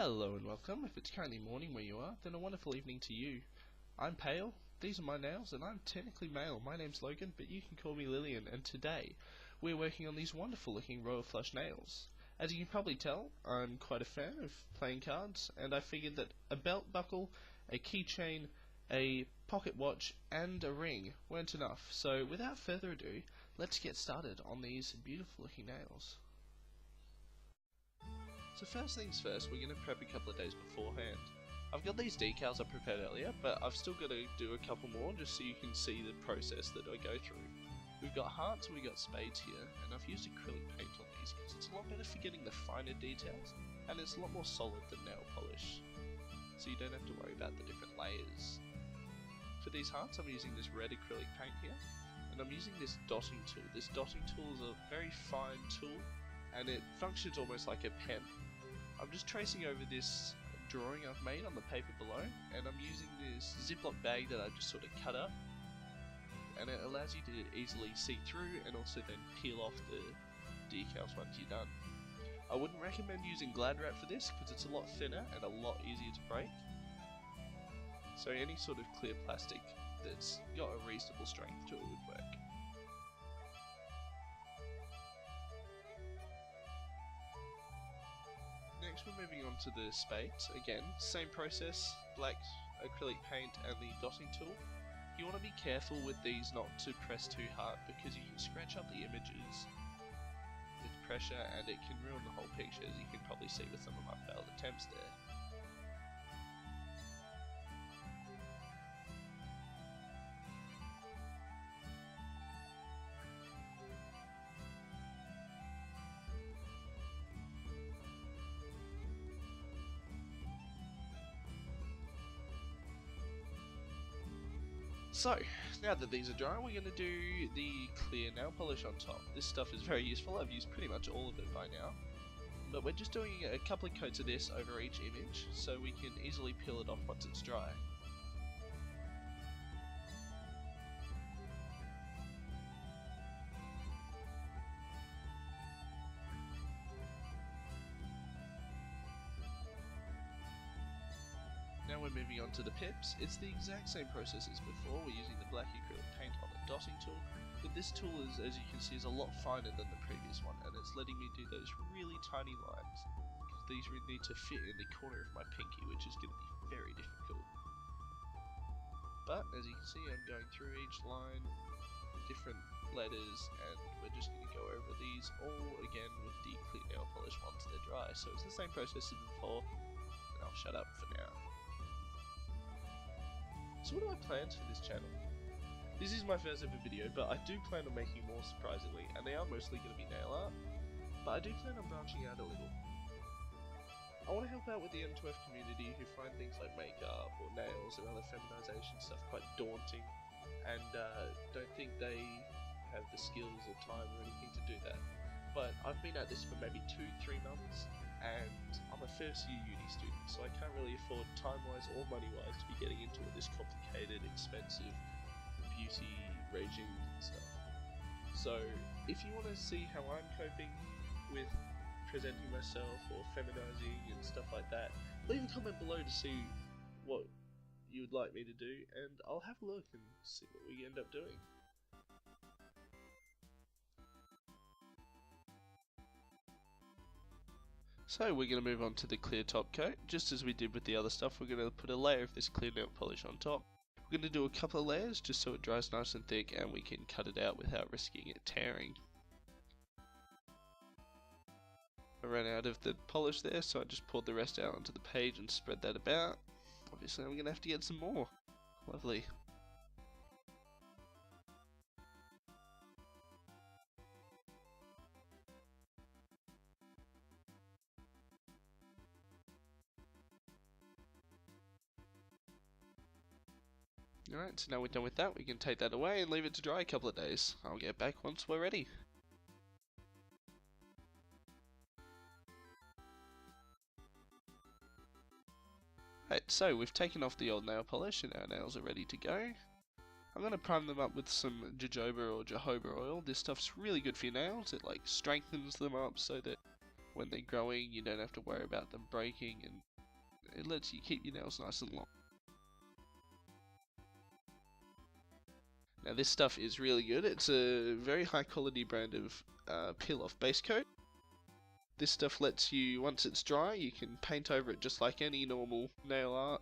Hello and welcome. If it's currently morning where you are, then a wonderful evening to you. I'm pale, these are my nails, and I'm technically male. My name's Logan, but you can call me Lillian, and today we're working on these wonderful looking royal flush nails. As you can probably tell, I'm quite a fan of playing cards, and I figured that a belt buckle, a keychain, a pocket watch, and a ring weren't enough. So without further ado, let's get started on these beautiful looking nails. So first things first, we're going to prep a couple of days beforehand. I've got these decals I prepared earlier, but I've still got to do a couple more just so you can see the process that I go through. We've got hearts and we've got spades here, and I've used acrylic paint on these because it's a lot better for getting the finer details, and it's a lot more solid than nail polish, so you don't have to worry about the different layers. For these hearts I'm using this red acrylic paint here, and I'm using this dotting tool. This dotting tool is a very fine tool, and it functions almost like a pen. I'm just tracing over this drawing I've made on the paper below, and I'm using this Ziploc bag that I've just sort of cut up, and it allows you to easily see through and also then peel off the decals once you're done. I wouldn't recommend using Glad Wrap for this because it's a lot thinner and a lot easier to break, so any sort of clear plastic that's got a reasonable strength to it would work. Next we're moving on to the spades. Again, same process, black acrylic paint and the dotting tool. You want to be careful with these not to press too hard because you can scratch up the images with pressure and it can ruin the whole picture, as you can probably see with some of my failed attempts there. So, now that these are dry, we're going to do the clear nail polish on top. This stuff is very useful, I've used pretty much all of it by now. But we're just doing a couple of coats of this over each image, so we can easily peel it off once it's dry. Now we're moving on to the pips. It's the exact same process as before. We're using the black acrylic paint on the dotting tool, but this tool is, as you can see, is a lot finer than the previous one, and it's letting me do those really tiny lines. These really need to fit in the corner of my pinky, which is going to be very difficult. But as you can see, I'm going through each line with different letters, and we're just going to go over these all again with the clear nail polish once they're dry. So it's the same process as before, and I'll shut up for now. So what do I plan for this channel? This is my first ever video, but I do plan on making more, surprisingly, and they are mostly going to be nail art, but I do plan on branching out a little. I want to help out with the M2F community who find things like makeup or nails or other feminization stuff quite daunting, and don't think they have the skills or time or anything to do that. But I've been at this for maybe 2-3 months, and I'm a first year uni student, so I can't really afford time-wise or money-wise to be getting into all this complicated, expensive beauty regime and stuff. So if you want to see how I'm coping with presenting myself or feminizing and stuff like that, leave a comment below to see what you would like me to do, and I'll have a look and see what we end up doing. So we're going to move on to the clear top coat. Just as we did with the other stuff, we're going to put a layer of this clear nail polish on top. We're going to do a couple of layers just so it dries nice and thick and we can cut it out without risking it tearing. I ran out of the polish there, so I just poured the rest out onto the page and spread that about. Obviously I'm going to have to get some more. Lovely. Alright, so now we're done with that, we can take that away and leave it to dry a couple of days. I'll get back once we're ready. Right, so we've taken off the old nail polish and our nails are ready to go. I'm going to prime them up with some jojoba or jojoba oil. This stuff's really good for your nails. It like strengthens them up so that when they're growing, you don't have to worry about them breaking, and it lets you keep your nails nice and long. Now this stuff is really good. It's a very high quality brand of peel off base coat. This stuff lets you, once it's dry, you can paint over it just like any normal nail art.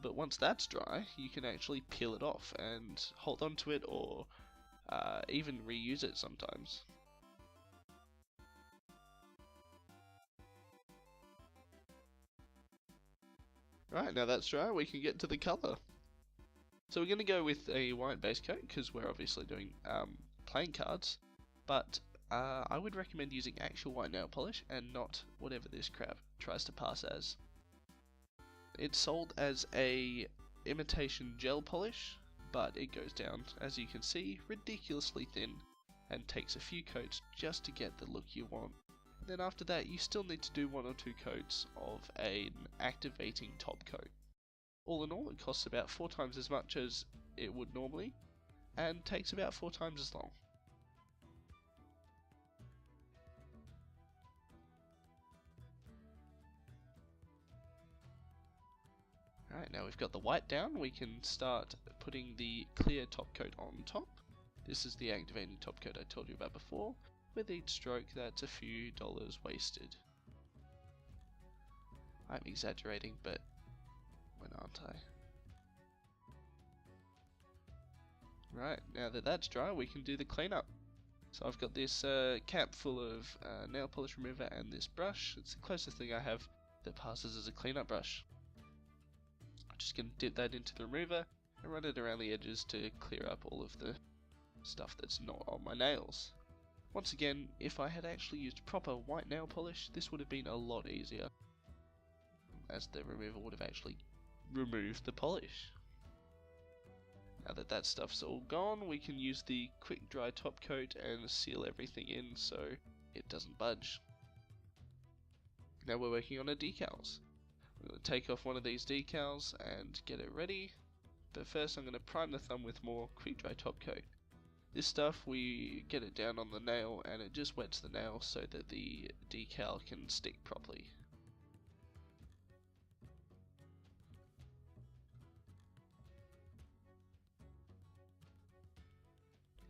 But once that's dry, you can actually peel it off and hold on to it, or even reuse it sometimes. Right, now that's dry, we can get to the colour. So we're going to go with a white base coat because we're obviously doing playing cards, but I would recommend using actual white nail polish and not whatever this crap tries to pass as. It's sold as a imitation gel polish, but it goes down, as you can see, ridiculously thin and takes a few coats just to get the look you want. And then after that you still need to do 1 or 2 coats of an activating top coat. All in all, it costs about 4 times as much as it would normally, and takes about 4 times as long. Alright, now we've got the white down, we can start putting the clear top coat on top. This is the activating top coat I told you about before. With each stroke, that's a few dollars wasted. I'm exaggerating, but when aren't I? Right, now that that's dry, we can do the cleanup. So I've got this cap full of nail polish remover and this brush. It's the closest thing I have that passes as a cleanup brush. I'm just going to dip that into the remover and run it around the edges to clear up all of the stuff that's not on my nails. Once again, if I had actually used proper white nail polish, this would have been a lot easier, as the remover would have actually removed the polish. Now that that stuff's all gone, we can use the quick dry top coat and seal everything in so it doesn't budge. Now we're working on our decals. I'm going to take off one of these decals and get it ready, but first I'm going to prime the thumb with more quick dry top coat. This stuff, we get it down on the nail and it just wets the nail so that the decal can stick properly.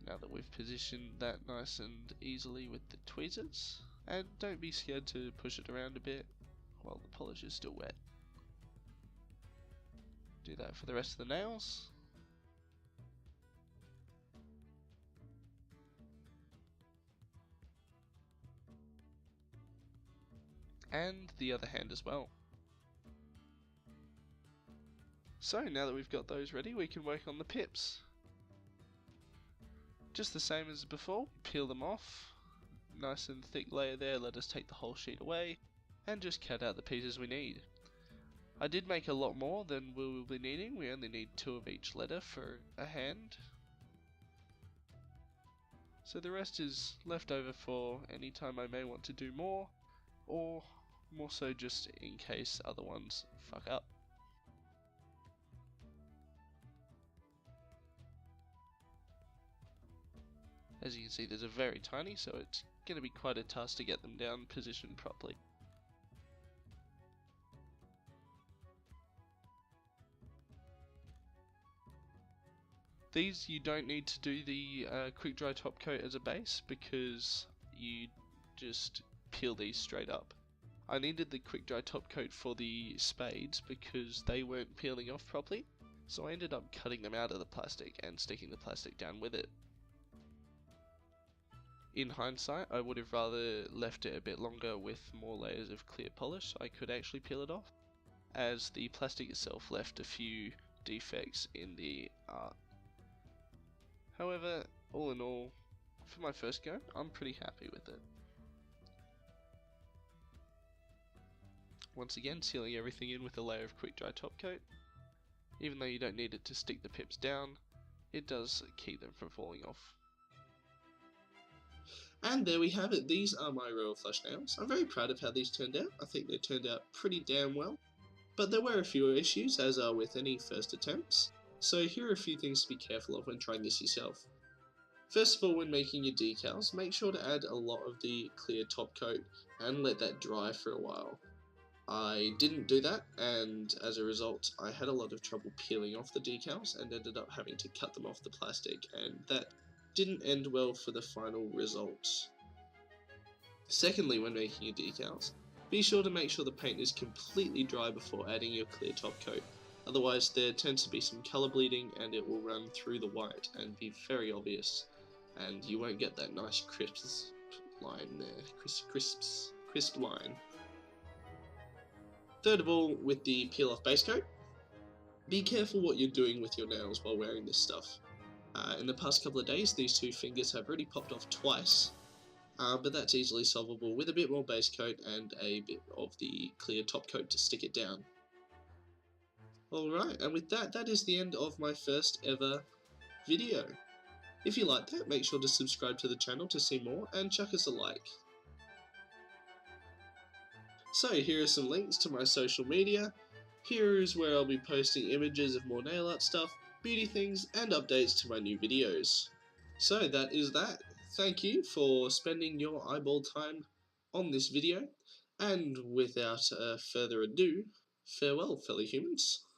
Now that we've positioned that nice and easily with the tweezers, and don't be scared to push it around a bit while the polish is still wet. Do that for the rest of the nails. And the other hand as well. So now that we've got those ready, we can work on the pips. Just the same as before, peel them off, nice and thick layer there, let us take the whole sheet away, and just cut out the pieces we need. I did make a lot more than we will be needing, we only need 2 of each letter for a hand. So the rest is left over for any time I may want to do more, or more so just in case other ones fuck up. As you can see, these are very tiny, so it's going to be quite a task to get them down positioned properly. These you don't need to do the quick dry top coat as a base because you just peel these straight up. I needed the quick dry top coat for the spades because they weren't peeling off properly, so I ended up cutting them out of the plastic and sticking the plastic down with it. In hindsight, I would have rather left it a bit longer with more layers of clear polish so I could actually peel it off, as the plastic itself left a few defects in the art. However, all in all, for my first go, I'm pretty happy with it. Once again, sealing everything in with a layer of quick dry top coat. Even though you don't need it to stick the pips down, it does keep them from falling off. And there we have it, these are my Royal Flush nails. I'm very proud of how these turned out. I think they turned out pretty damn well. But there were a few issues, as are with any first attempts. So here are a few things to be careful of when trying this yourself. First of all, when making your decals, make sure to add a lot of the clear top coat and let that dry for a while. I didn't do that, and as a result I had a lot of trouble peeling off the decals and ended up having to cut them off the plastic, and that didn't end well for the final result. Secondly, when making your decals, be sure to make sure the paint is completely dry before adding your clear top coat, otherwise there tends to be some colour bleeding and it will run through the white and be very obvious, and you won't get that nice crisp line there, crisp line. Third of all, with the peel off base coat, be careful what you're doing with your nails while wearing this stuff. In the past couple of days, these two fingers have already popped off twice, but that's easily solvable with a bit more base coat and a bit of the clear top coat to stick it down. Alright, and with that, that is the end of my first ever video. If you liked that, make sure to subscribe to the channel to see more and chuck us a like. So here are some links to my social media. Here is where I'll be posting images of more nail art stuff, beauty things, and updates to my new videos. So that is that. Thank you for spending your eyeball time on this video, and without further ado, farewell fellow humans.